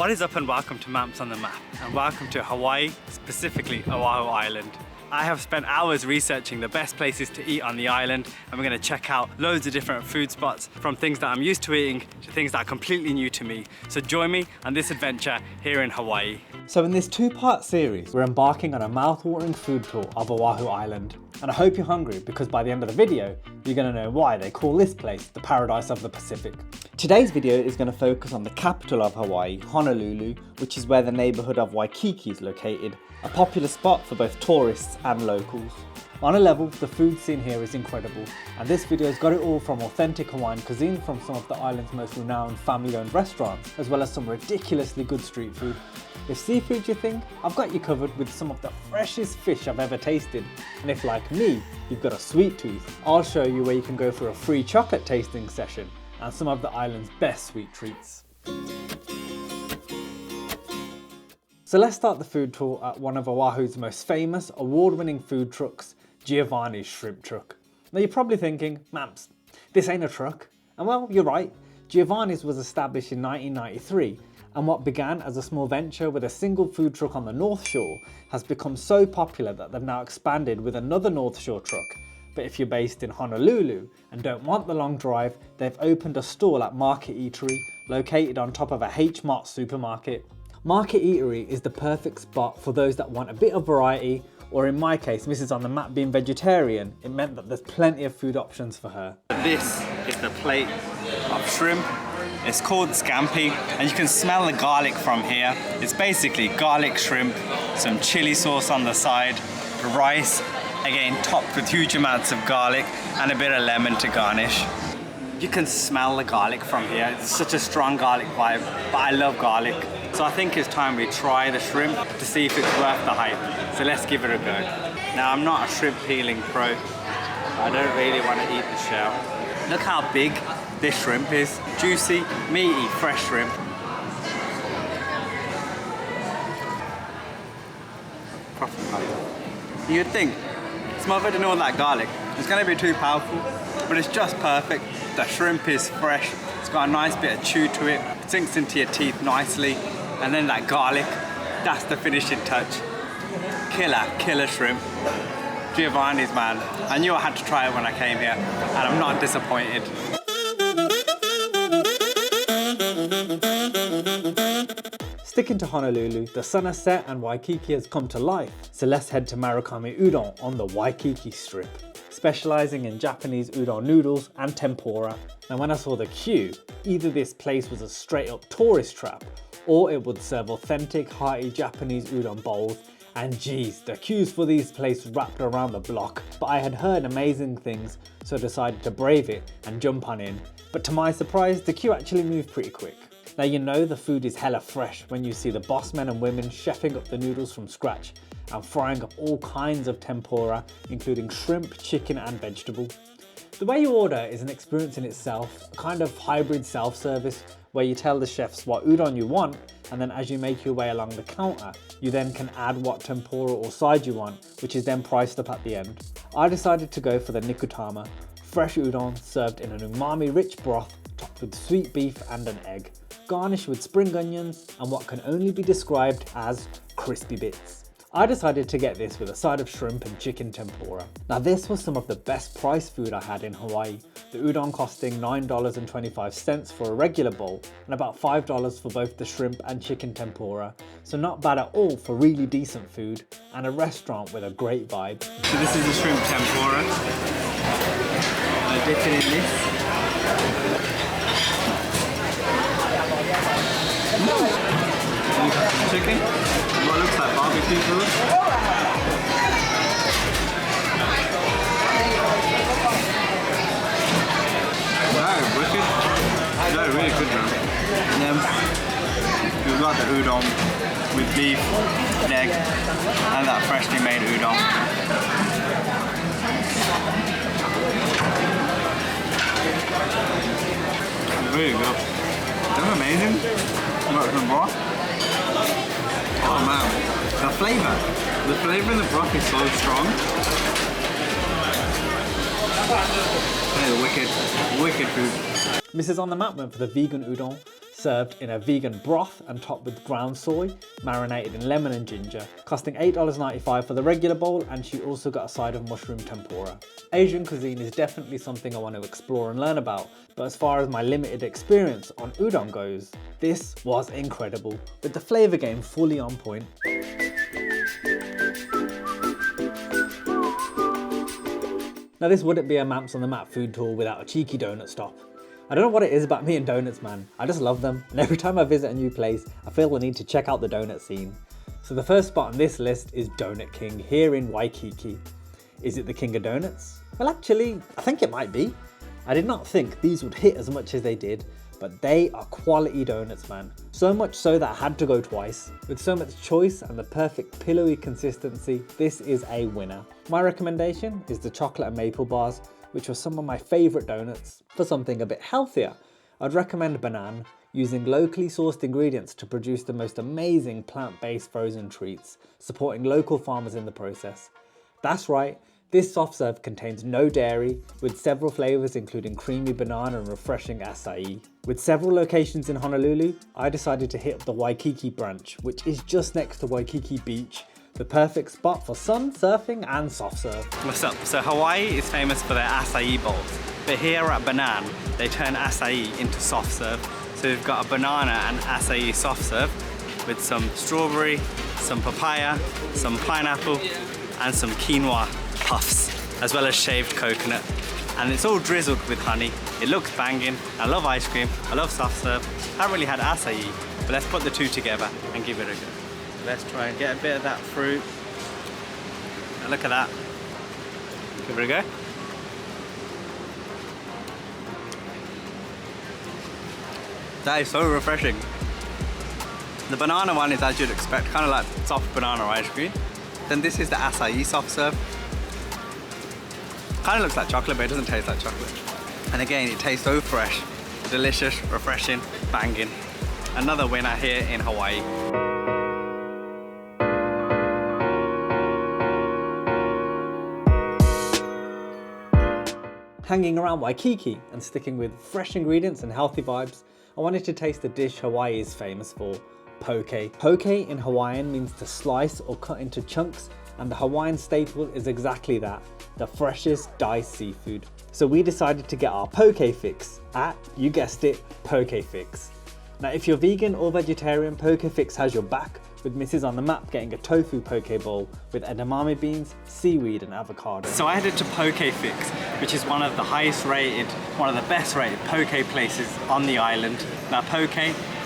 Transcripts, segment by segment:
What is up and welcome to Maps on the Map, and welcome to Hawaii, specifically Oahu Island. I have spent hours researching the best places to eat on the island, and we're going to check out loads of different food spots, from things that I'm used to eating to things that are completely new to me. So join me on this adventure here in Hawaii. So in this two-part series, we're embarking on a mouth-watering food tour of Oahu Island. And I hope you're hungry, because by the end of the video, you're going to know why they call this place the paradise of the Pacific. Today's video is going to focus on the capital of Hawaii, Honolulu, which is where the neighbourhood of Waikiki is located, a popular spot for both tourists and locals. On a level, the food scene here is incredible, and this video's got it all from authentic Hawaiian cuisine from some of the island's most renowned family-owned restaurants, as well as some ridiculously good street food. If seafood you think, I've got you covered with some of the freshest fish I've ever tasted. And if, like me, you've got a sweet tooth, I'll show you where you can go for a free chocolate tasting session and some of the island's best sweet treats. So let's start the food tour at one of Oahu's most famous, award-winning food trucks, Giovanni's shrimp truck. Now you're probably thinking, Mamps, this ain't a truck. And well, you're right. Giovanni's was established in 1993, and what began as a small venture with a single food truck on the North Shore has become so popular that they've now expanded with another North Shore truck. But if you're based in Honolulu and don't want the long drive, they've opened a stall at Market Eatery, located on top of a H-Mart supermarket. Market Eatery is the perfect spot for those that want a bit of variety, or in my case, Mrs. on the Map being vegetarian, it meant that there's plenty of food options for her. This is the plate of shrimp. It's called scampi, and you can smell the garlic from here. It's basically garlic shrimp, some chili sauce on the side, rice, again topped with huge amounts of garlic, and a bit of lemon to garnish. You can smell the garlic from here. It's such a strong garlic vibe, but I love garlic. So I think it's time we try the shrimp to see if it's worth the hype. So let's give it a go. Now, I'm not a shrimp peeling pro. I don't really want to eat the shell. Look how big this shrimp is. Juicy, meaty, fresh shrimp. You'd think, smothered in all that garlic, it's going to be too powerful, but it's just perfect. The shrimp is fresh. It's got a nice bit of chew to it. It sinks into your teeth nicely. And then that garlic, that's the finishing touch. Killer shrimp. Giovanni's, man. I knew I had to try it when I came here, and I'm not disappointed. Sticking to Honolulu, the sun has set and Waikiki has come to life, so let's head to Marugame Udon on the Waikiki Strip, specialising in Japanese udon noodles and tempura. Now when I saw the queue, either this place was a straight up tourist trap, or it would serve authentic hearty Japanese udon bowls, and geez, the queues for these places wrapped around the block. But I had heard amazing things, so I decided to brave it and jump on in. But to my surprise, the queue actually moved pretty quick. Now you know the food is hella fresh when you see the boss men and women chefing up the noodles from scratch and frying up all kinds of tempura, including shrimp, chicken and vegetable. The way you order is an experience in itself, a kind of hybrid self-service where you tell the chefs what udon you want, and then as you make your way along the counter, you then can add what tempura or side you want, which is then priced up at the end. I decided to go for the nikutama, fresh udon served in an umami-rich broth topped with sweet beef and an egg, garnished with spring onions and what can only be described as crispy bits. I decided to get this with a side of shrimp and chicken tempura. Now this was some of the best priced food I had in Hawaii, the udon costing $9.25 for a regular bowl and about $5 for both the shrimp and chicken tempura, so not bad at all for really decent food and a restaurant with a great vibe. So this is the shrimp tempura. I dip it in this. Chicken, what looks like barbecue sauce. Wow, wicked. That's really good, man. And then we've got the udon with beef, and egg, and that freshly made udon. Really good. That's amazing. We've got some broth. Oh man, the flavour in the broth is so strong. That is wicked food. Mrs. on the Map went for the vegan udon, served in a vegan broth and topped with ground soy, marinated in lemon and ginger, costing $8.95 for the regular bowl, and she also got a side of mushroom tempura. Asian cuisine is definitely something I want to explore and learn about, but as far as my limited experience on udon goes, this was incredible, with the flavour game fully on point. Now this wouldn't be a Maps on the Map food tour without a cheeky donut stop. I don't know what it is about me and donuts, man. I just love them, and every time I visit a new place, I feel the need to check out the donut scene. So the first spot on this list is Donut King here in Waikiki. Is it the king of donuts? Well, actually, I think it might be. I did not think these would hit as much as they did, but they are quality donuts, man. So much so that I had to go twice. With so much choice and the perfect pillowy consistency, this is a winner. My recommendation is the chocolate and maple bars, which were some of my favourite donuts. For something a bit healthier, I'd recommend Banan, using locally sourced ingredients to produce the most amazing plant-based frozen treats, supporting local farmers in the process. That's right, this soft serve contains no dairy, with several flavours including creamy banana and refreshing acai. With several locations in Honolulu, I decided to hit up the Waikiki branch, which is just next to Waikiki Beach, the perfect spot for sun, surfing and soft serve. What's up? So Hawaii is famous for their acai bowls, but here at Banan, they turn acai into soft serve. So we've got a banana and acai soft serve with some strawberry, some papaya, some pineapple, and some quinoa puffs, as well as shaved coconut. And it's all drizzled with honey. It looks banging. I love ice cream. I love soft serve. Haven't really had acai, but let's put the two together and give it a go. Let's try and get a bit of that fruit. And look at that. Give it a go. That is so refreshing. The banana one is as you'd expect, kind of like soft banana ice cream. Then this is the acai soft serve. Kind of looks like chocolate, but it doesn't taste like chocolate. And again, it tastes so fresh, delicious, refreshing, banging. Another winner here in Hawaii. Hanging around Waikiki and sticking with fresh ingredients and healthy vibes, I wanted to taste the dish Hawaii is famous for, poke. Poke in Hawaiian means to slice or cut into chunks, and the Hawaiian staple is exactly that, the freshest diced seafood. So we decided to get our poke fix at, you guessed it, Poke Fix. Now if you're vegan or vegetarian, Poke Fix has your back, with Mrs. on the Map getting a tofu poke bowl with edamame beans, seaweed and avocado. So I headed to Poke Fix, which is one of the highest rated, one of the best rated poke places on the island. Now poke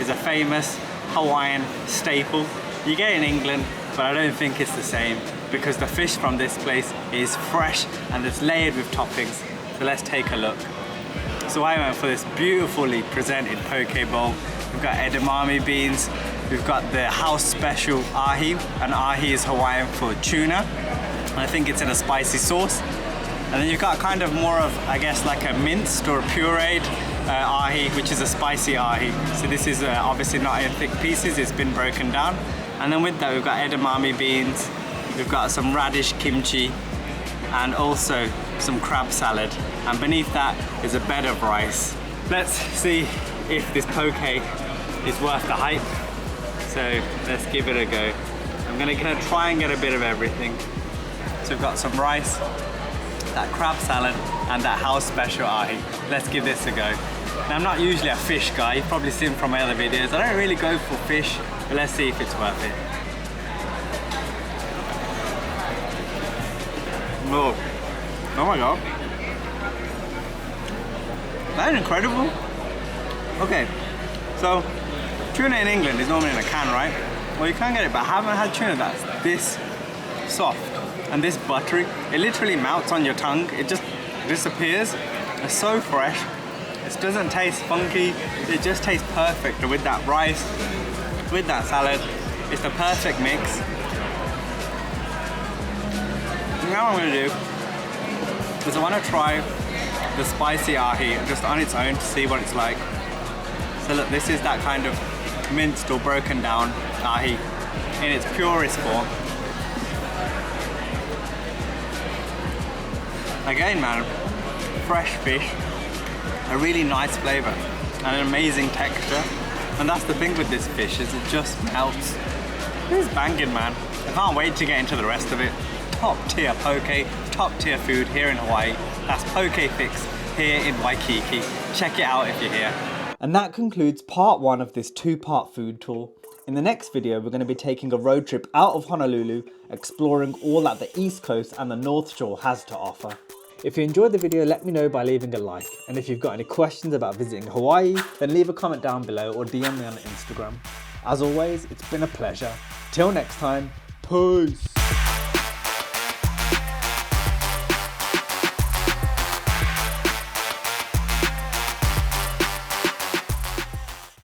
is a famous Hawaiian staple. You get it in England, but I don't think it's the same because the fish from this place is fresh and it's layered with toppings. So let's take a look. So I went for this beautifully presented poke bowl. We've got edamame beans, we've got the house special ahi, and ahi is Hawaiian for tuna. And I think it's in a spicy sauce. And then you've got kind of more of, I guess, like a minced or a pureed ahi, which is a spicy ahi. So this is obviously not in thick pieces, it's been broken down. And then with that we've got edamame beans, we've got some radish kimchi, and also some crab salad. And beneath that is a bed of rice. Let's see if this poke is worth the hype. So let's give it a go. I'm gonna try and get a bit of everything. So we've got some rice, that crab salad, and that house special ahi. Let's give this a go. Now I'm not usually a fish guy, you've probably seen from my other videos. I don't really go for fish, but let's see if it's worth it. Oh my god. That is incredible. Okay, so tuna in England is normally in a can, right? Well, you can get it, but I haven't had tuna that's this soft and this buttery. It literally melts on your tongue. It just disappears. It's so fresh. It doesn't taste funky. It just tastes perfect. And with that rice, with that salad, it's the perfect mix. Now what I'm gonna do is I want to try the spicy ahi just on its own to see what it's like. So look, this is that kind of minced or broken down ahi in its purest form. Again, man, fresh fish, a really nice flavor and an amazing texture. And that's the thing with this fish, is it just melts. It's banging, man. I can't wait to get into the rest of it. Top tier poke, top tier food here in Hawaii. That's Poke Fix here in Waikiki. Check it out if you're here. And that concludes part 1 of this 2-part food tour. In the next video, we're going to be taking a road trip out of Honolulu, exploring all that the East Coast and the North Shore has to offer. If you enjoyed the video, let me know by leaving a like. And if you've got any questions about visiting Hawaii, then leave a comment down below or DM me on Instagram. As always, it's been a pleasure. Till next time, peace!